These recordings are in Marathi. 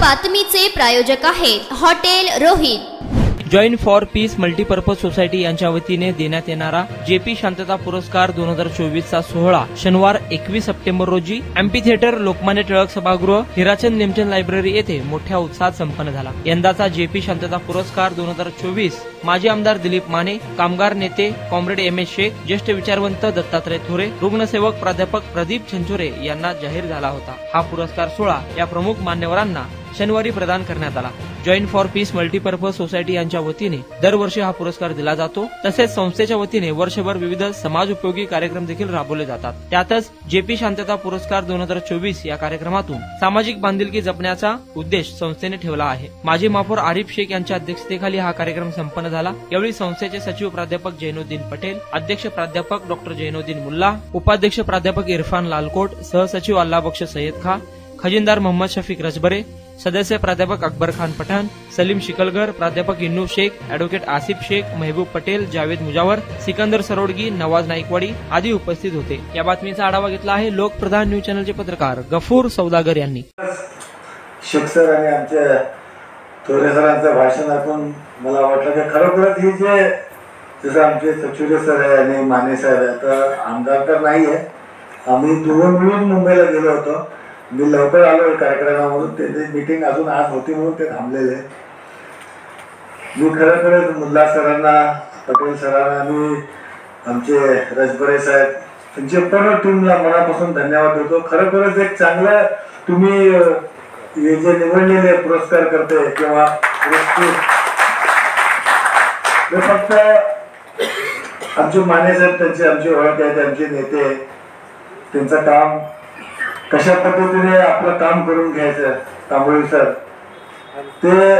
बातमीचे प्रायोजक आहेत hotel Rohit. Join for peace multipurpose society यांच्या वतीने देण्यात येणारा जेपी शांतता पुरस्कार 2024 चा सोहळा शनिवार 21 सप्टेंबर रोजी एम्पी थिएटर, लोकमान्य टिळक सभागृह, हिराचंद नेमचंद लायब्ररी येथे मोठ्या उत्साहात संपन्न झाला। यंदाचा जेपी शांतता पुरस्कार 2024 माजी आमदार दिलीप माने, कामगार नेते कॉम्रेड एम.एस. शेख, ज्येष्ठ विचारवंत दत्तात्रय थोरे, रुग्णसेवक प्राध्यापक प्रदीप छंचोरे यांना जाहीर झाला होता। हा पुरस्कार सोहळा या प्रमुख मान्यवरांना शनिवारी प्रदान करण्यात आला। Join for peace multipurpose society यांच्या वतीने दरवर्षी हा पुरस्कार दिला जातो। तसेच संस्थेच्या वतीने वर्षभर विविध समाज उपयोगी कार्यक्रम देखील राबवले जातात। त्यातच जेपी शांतता पुरस्कार 2024 या कार्यक्रमातून सामाजिक बांधिलकी जपण्याचा उद्देश संस्थेने ठेवला आहे। माजी महापौर आरिफ शेख यांच्या अध्यक्षतेखाली हा कार्यक्रम संपन्न झाला। यावेळी संस्थेचे सचिव प्राध्यापक जैनुद्दीन पटेल, अध्यक्ष प्राध्यापक डॉक्टर जैनुद्दीन मुल्ला, उपाध्यक्ष प्राध्यापक इरफान लालकोट, सहसचिव अल्लाबक्ष सय्यद खां, खजिनदार मोहम्मद शफीक रजबरे, सदस्य प्राध्यापक अकबर खान पठाण, सलीम शिकलगर, प्राध्यापक इन्नू शेख, ॲडव्होकेट आसिफ शेख, महबूब पटेल, जावेद मुजावर, सिकंदर सरोडगी, नवाज नाईकवाडी आदी उपस्थित होते। या बातमीचा आढावा घेतला आहे लोकप्रधान न्यूज चॅनलचे पत्रकार गफूर सौदागर यांनी। शेख सर आणि आमच्या थोरे सरांचं भाषण ऐकून मला वाटलं की खरोखरच ही जे जसं आमचे सचुरे सर आहे आणि माने साहेब आहे, तर आमदार तर नाही आहे, आम्ही दोघं मिळून मुंबईला गेलो होतो। मी लवकर आलो कार्यक्रमामधून, ते मीटिंग अजून आज होती म्हणून ते थांबलेले। मी खरोखरच मुल्ला सरांना, पटेल सरांना आणि आमचे रजबरे साहेब त्यांच्या पूर्ण टीमला मनापासून धन्यवाद देतो। खरोखरच एक चांगलं तुम्ही हे जे निवडलेले पुरस्कार करते किंवा फक्त आमचे माने साहेब त्यांचे आमची ओळख आहे, त्यांचे नेते, त्यांचं काम कशा पद्धतीने आपलं काम करून घ्यायचं तांबोळी सर, ते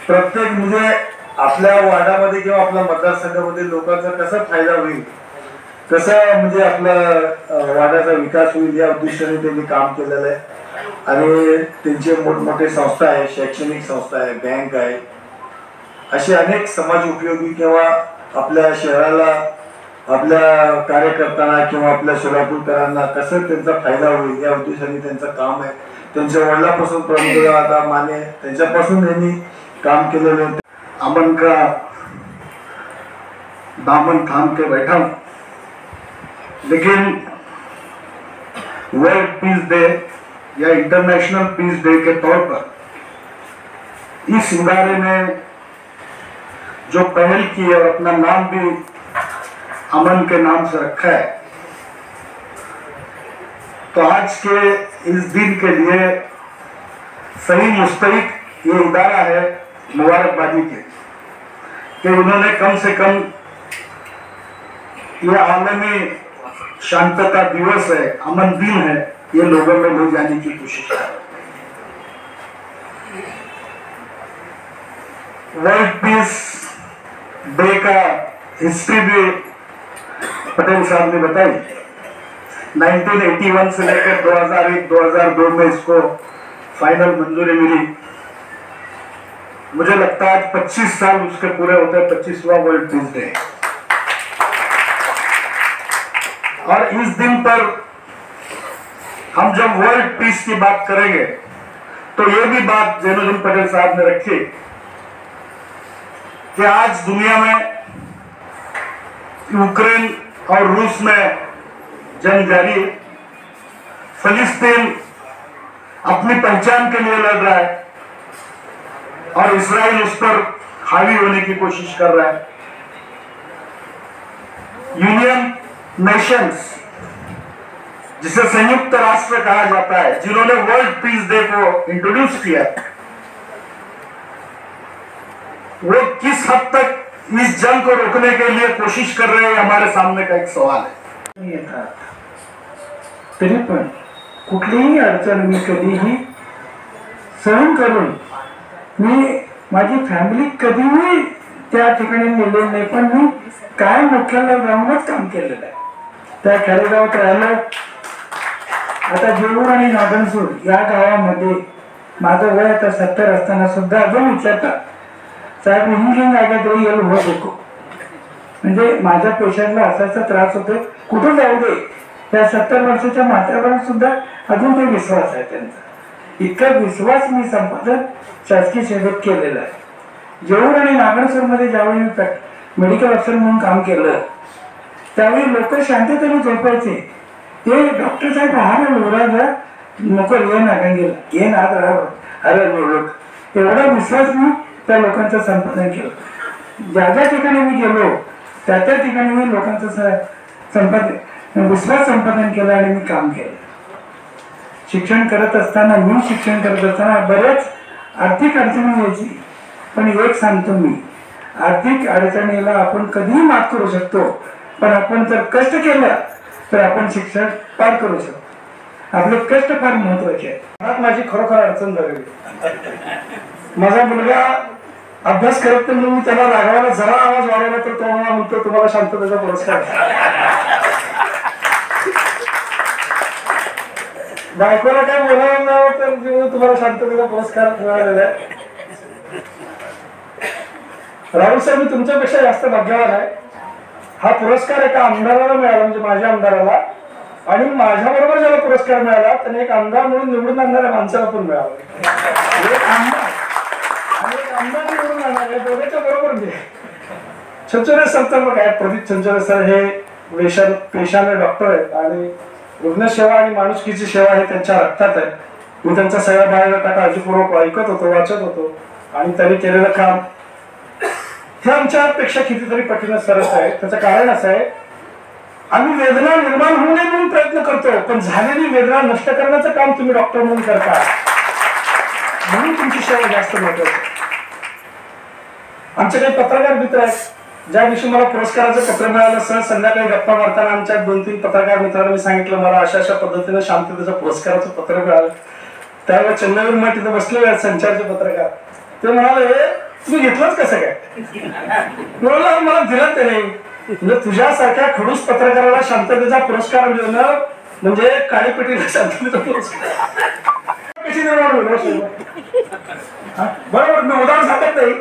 प्रत्येक म्हणजे आपल्या वार्डामध्ये किंवा आपल्या मतदारसंघामध्ये लोकांचा कसा फायदा होईल, कसं म्हणजे आपला वार्डाचा विकास होईल या उद्देशाने त्यांनी काम केलेलं आहे। आणि त्यांचे मोठमोठे संस्था आहे, शैक्षणिक संस्था आहे, बँक आहे, असे अनेक समाज उपयोगी किंवा आपल्या शहराला आपल्या कार्यकर्त्यांना किंवा आपल्या सोलापूरकरांना कसं त्यांचा फायदा होईल या उद्देशाने त्यांचं काम आहे। त्यांच्या वडिलापासून प्रमुख आता माने त्यांच्यापासून यांनी काम केलेलं आहे। अमन का दामन थाम के बैठा हूं, लेकिन वर्ल्ड पीस डे या इंटरनेशनल पीस डे के तौर पर इस इदारे ने जो पहल की है और अपना नाम भी अमन के नाम से रखा है, तो आज के इस दिन के लिए सही मुस्तहिक ये इदारा है मुबारकबादी के कि उन्होंने कम से कम ये आलमी शांतता दिवस है, अमन दिन है, ये लोगों में ले जाने की कोशिश कर रहे हैं। वर्ल्ड पीस डे का हिस्ट्री भी पटेल साहब ने बताई। 1981 से लेकर 2001-2002 में इसको फाइनल मंजूरी मिली। मुझे लगता है 25 साल उसके पूरे होते हैं, 25वां वर्ल्ड पीस डे। और इस दिन पर हम जब वर्ल्ड पीस की बात करेंगे तो ये भी बात जैनुद्दीन पटेल साहब ने रखी कि आज दुनिया में यूक्रेन और रूस में जंग जारी, फिलिस्तीन अपनी पहचान के लिए लड़ रहा है और इजराइल उस पर हावी होने की कोशिश कर रहा है। यूनियन नेशंस, जिसे संयुक्त राष्ट्र कहा जाता है, जिन्होंने वर्ल्ड पीस डे को इंट्रोड्यूस किया, वो किस हद तक इस जंग को रोकने के लिए कोशिश कर रहे हैं, हमारे सामने का एक सवाल है। तरी पण कुठलीही अडचण मी कधीही सहन करून मी माझी फॅमिली कधीही त्या ठिकाणी नेलेली नाही, पण मी कायम मुख्यालय राहूनच काम केलेलं आहे। त्या खेडेगावात राहिलो, आता जेऊर आणि नागनसूर या गावामध्ये माझं वय आता 70 असताना सुद्धा अजून विचारतात, साहेब इंजिनिअरिंग आगे येईल होतो, म्हणजे माझ्या पेशंटला असाचा त्रास होतो, कुठं जाऊ दे, त्या 70 वर्षाच्या म्हाताऱ्यावर सुद्धा अजून ते विश्वास आहे त्यांचा। इतका विश्वास मी संपादन शासकीय सेवेत केलेला आहे. जेऊर आणि नागणसरमध्ये ज्यावेळी मी मेडिकल अफसर म्हणून काम केलं त्यावेळी लोक शांततेने झोपायचे. ते डॉक्टर साहेब हा लोराजा नको ये नागंगेला ये ना अरे लोक एवढा विश्वास मी त्या लोकांचं संपादन केलं. ज्या ज्या ठिकाणी मी गेलो त्या त्या ठिकाणी मी लोकांचं विश्वास संपादन केलं आणि मी काम केलं. शिक्षण करत असताना बऱ्याच आर्थिक अडचणी यायची, पण एक सांगतो मी, आर्थिक अडचणीला आपण कधीही मात करू शकतो, पण आपण जर कष्ट केलं तर आपण शिक्षण पार करू शकतो. आपले कष्ट फार महत्वाचे आहे. माझी खरोखर अडचण झालेली. माझा मुलगा अभ्यास करत नाही, मी त्याला रागवायला जरा आवाज वाढवला तर तो मला म्हणतो तुम्हाला शांततेचा पुरस्कार. बायकोला काय बोलावं नाव तर तुम्हाला शांततेचा पुरस्कार मिळालेला आहे. राहुल साहेब, मी तुमच्यापेक्षा जास्त भाग्यवान आहे. हा पुरस्कार एका आमदाराला मिळाला, म्हणजे माझ्या आमदाराला, आणि माझ्या बरोबर ज्याला पुरस्कार मिळाला त्याने एक आमदार म्हणून निवडून आणणाऱ्या माणसाला पण मिळाला. एक आमदार निवडून आणणाऱ्या दोघांच्या बरोबर मी. छंचोरे सर तर मग काय, प्रदीप छंचोरे सर हे पेशाने डॉक्टर आहेत आणि रुग्णसेवा आणि माणुसकीची सेवा हे त्यांच्या रक्तात आहे. मी त्यांचा सगळ्या बायोडाटा काळजीपूर्वक ऐकत होतो, वाचत होतो, आणि त्यांनी केलेलं काम हे आमच्यापेक्षा कितीतरी पटीने सरस आहे. त्याचं कारण असं आहे, आम्ही वेदना निर्माण होऊ नये म्हणून प्रयत्न करतो, पण झालेली वेदना नष्ट करण्याचं काम तुम्ही डॉक्टर म्हणून करता, म्हणून तुमची सेवा जास्त महत्वाची. आमचे काही पत्रकार मित्र आहेत. ज्या दिवशी मला पुरस्काराचं पत्र मिळालं, सर संध्याकाळी गप्पा मारताना आमच्या 2-3 पत्रकार मित्रांना मी सांगितलं मला अशा अशा पद्धतीने शांततेचं पुरस्काराचं पत्र मिळालं. त्यावेळेस चंद्रवीर मठ तिथे बसलेले आहेत संचारचे पत्रकार. ते म्हणाले तुम्ही घेतलंच कसं काय? मला दिलं ते नाही. म्हणजे तुझ्यासारख्या खडूस पत्रकाराला शांततेचा पुरस्कार मिळणं म्हणजे काळीपेटीला शांततेचा पुरस्कार कशी निर्माण होईल? बरोबर, मी उदाहरण सांगत नाही,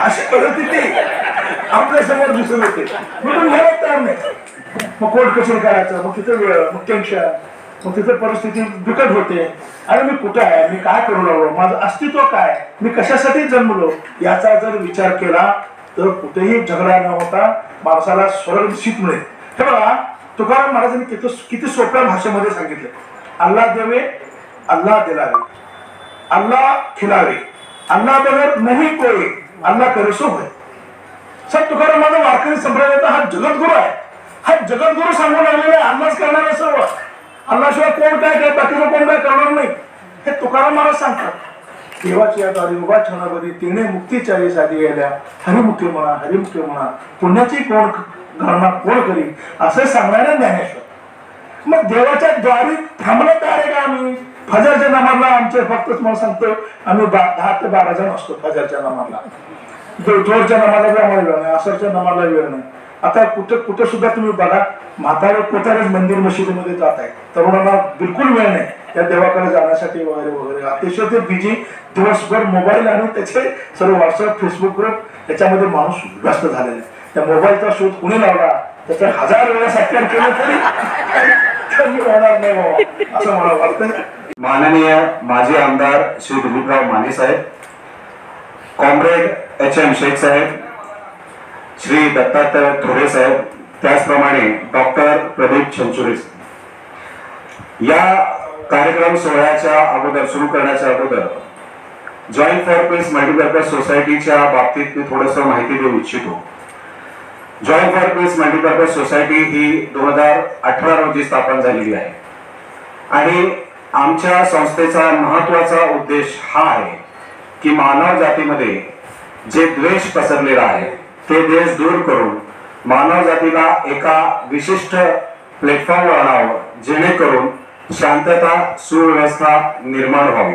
अशी परिस्थिती आपल्या समोर दिसून येते. म्हणून घ्यायला तयार नाही. मग कोर्ट कसून करायचं, मग तिथे वेळ, मग टेन्शन, मग तिथे परिस्थिती बिकट होते. अरे मी कुठं आहे, मी काय करू लागलो, माझं अस्तित्व काय, मी कशासाठी जन्मलो, याचा जर विचार केला तर कुठेही झगडा न होता माणसाला स्वर्ग शीत मिळेल. हे बघा, तुकाराम महाराजांनी किती सोप्या भाषेमध्ये सांगितले, अल्लाह देवे अल्लाह दिलावे, अल्लाह खिलावे, अल्लाह बगैर नाही कोई, अल्लाह करे सो होय. सर तुकाराम माझा वारकरी संप्रदायाचा हा जगद्गुरु आहे. हा जगद्गुरु सांगून लागलेला आहे, अल्लाच करणार आहे सर्व, अल्लाशिवाय कोण काय बाकीचं कोण काय करणार नाही, हे तुकाराम महाराज सांगतात. देवाची आधारी उभा छानावरी तिने मुक्तीच्या साधी गेल्या, हरिमुखी म्हणा पुण्याची कोण गणना कोण करी, असं सांगणाऱ्या ज्ञानेश्वर. मग देवाच्या द्वारी थांबलं तयार आहे का आम्ही? फजरच्या नमाजला आमचे फक्त मला सांगतो आम्ही 10 ते 12 जण असतो फजरच्या नमाजला. जोरच्या नमाजला आम्हाला वेळ नाही, असरच्या नमाजला वेळ नाही. आता कुठे सुद्धा तुम्ही बघा, म्हातारे कोतारेच मंदिर मशिदीमध्ये जात आहे, तरुणांना बिलकुल वेळ नाही त्या देवाकडे जाण्यासाठी वगैरे वगैरे. अतिशय ते बिजी, दिवसभर मोबाईल आणि त्याचे सर्व व्हॉट्सअप फेसबुकवर त्याच्यामध्ये माणूस व्यस्त झालेला आहे. त्या मोबाईलचा शोध कुणी लावला त्याच्या 1000 वेळा सत्कार केलं तरी होणार नाही बाबा, असं मला वाटतं. माननीय माजी आमदार श्री दिलीपराव माने साहेब, कॉम्रेड HM शेख साहेब, श्री दत्तात्रय थोरे साहेब, त्याचप्रमाणे डॉक्टर प्रदीप छंचुरे. या कार्यक्रम सोहळ्याच्या अगोदर सुरू करण्याच्या अगोदर जॉईंट फॉर पीस मल्टीपर्पज सोसायटीच्या बाबतीत मी थोडंसं माहिती देऊ इच्छितो. Joint for peace multipurpose society ही 2018 रोजी स्थापन झालेली आहे आणि आमच्या संस्थेचा महत्वाचा उद्देश हा आहे की मानव जातीमध्ये जे द्वेष पसरलेला आहे ते द्वेष दूर करून मानव जातीला एका विशिष्ट प्लॅटफॉर्मवर आणावं, जेणेकरून शांतता सुव्यवस्था निर्माण व्हावी.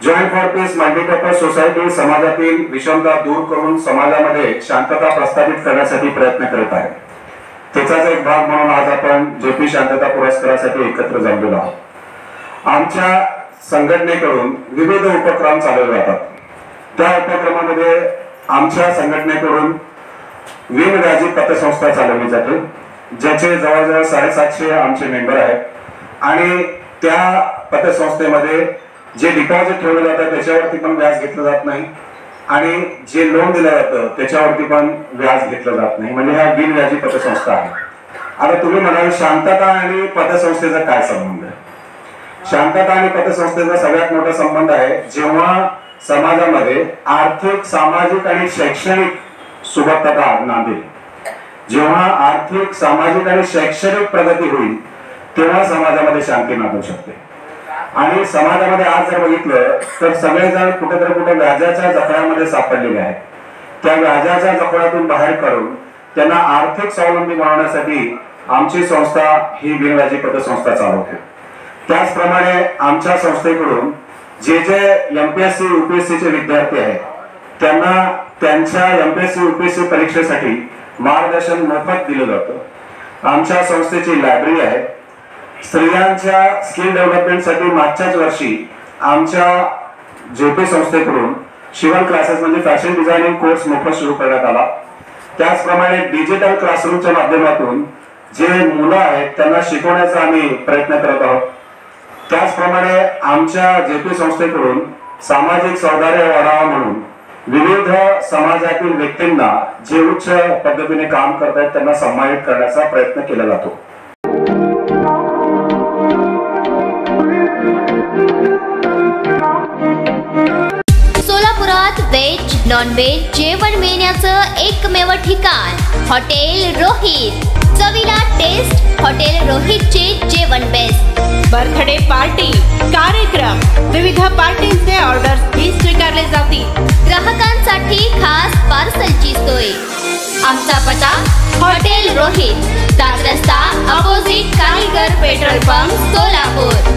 Joint for peace multipurpose society समाजातील विषमता दूर करून समाजामध्ये शांतता प्रस्थापित करण्यासाठी प्रयत्न करत आहे. त्याचाच एक भाग म्हणून आज आपण JP शांतता पुरस्कारासाठी एकत्र जमलेलो आहोत. आमच्या संघटनेकडून विविध उपक्रम चालवले जातात. त्या उपक्रमामध्ये आमच्या संघटनेकडून विनव्याजी पतसंस्था चालवली जाते, ज्याचे जवळजवळ 750 आमचे मेंबर आहेत आणि त्या पतसंस्थेमध्ये जे डिपॉझिट ठेवलं जातं त्याच्यावरती पण व्याज घेतलं जात नाही आणि जे लोन दिलं जातं त्याच्यावरती पण व्याज घेतलं जात नाही, म्हणजे हा बिनव्याजी पतसंस्था आहे. आता तुम्ही म्हणाल शांतता आणि पतसंस्थेचा काय संबंध आहे? शांतता आणि पतसंस्थेचा सगळ्यात मोठा संबंध आहे जेव्हा समाजामध्ये आर्थिक, सामाजिक आणि शैक्षणिक सुबत्तता नांदेल, जेव्हा आर्थिक, सामाजिक आणि शैक्षणिक प्रगती होईल तेव्हा समाजामध्ये शांती नांदू शकते. आणि समाजामध्ये आज जर बघितलं तर सगळेजण कुठे व्याजाच्या जखड्यामध्ये सापडलेले आहेत. त्या व्याजाच्या जखड्यातून बाहेर काढून त्यांना आर्थिक स्वावलंबी बनवण्यासाठी आमची संस्था ही बिनव्याजी पतसंस्था चालवते. त्याचप्रमाणे आमच्या संस्थेकडून जे एमपीएससी UPSC चे विद्यार्थी आहेत त्यांना त्यांच्या एमपीएससी UPSC परीक्षेसाठी मार्गदर्शन मोफत दिलं जातं. आमच्या संस्थेची लायब्ररी आहे. स्त्रियांच्या स्किल डेव्हलपमेंटसाठी मागच्याच वर्षी आमच्या JP संस्थेकडून शिवण क्लासेस म्हणजे फॅशन डिझायनिंग कोर्स मोफत सुरू करण्यात आला. त्याचप्रमाणे डिजिटल क्लासरूमच्या माध्यमातून जे मुलं आहेत त्यांना शिकवण्याचा आम्ही प्रयत्न करत आहोत. त्याचप्रमाणे आमच्या JP संस्थेकडून सामाजिक सौहार्द वाढावा म्हणून विविध समाजातील व्यक्तींना जे उच्च पद्धतीने काम करतात त्यांना सन्मानित करण्याचा प्रयत्न केला जातो. सोलापुरात व्हेज नॉन व्हेज जेवण मिळण्याचं एकमेव ठिकाण हॉटेल रोहित. चवीला टेस्ट हॉटेल रोहितचे जेवण बेस्ट. बर्थडे पार्टी, कार्यक्रम, विविध पार्टींचे ऑर्डर्स ही स्वीकारले जातील. ग्राहकांसाठी खास पार्सलची सोय. आमचा पत्ता हॉटेल रोहित, दादरस्ता अपोजिट कारीगर पेट्रोल पंप, सोलापूर.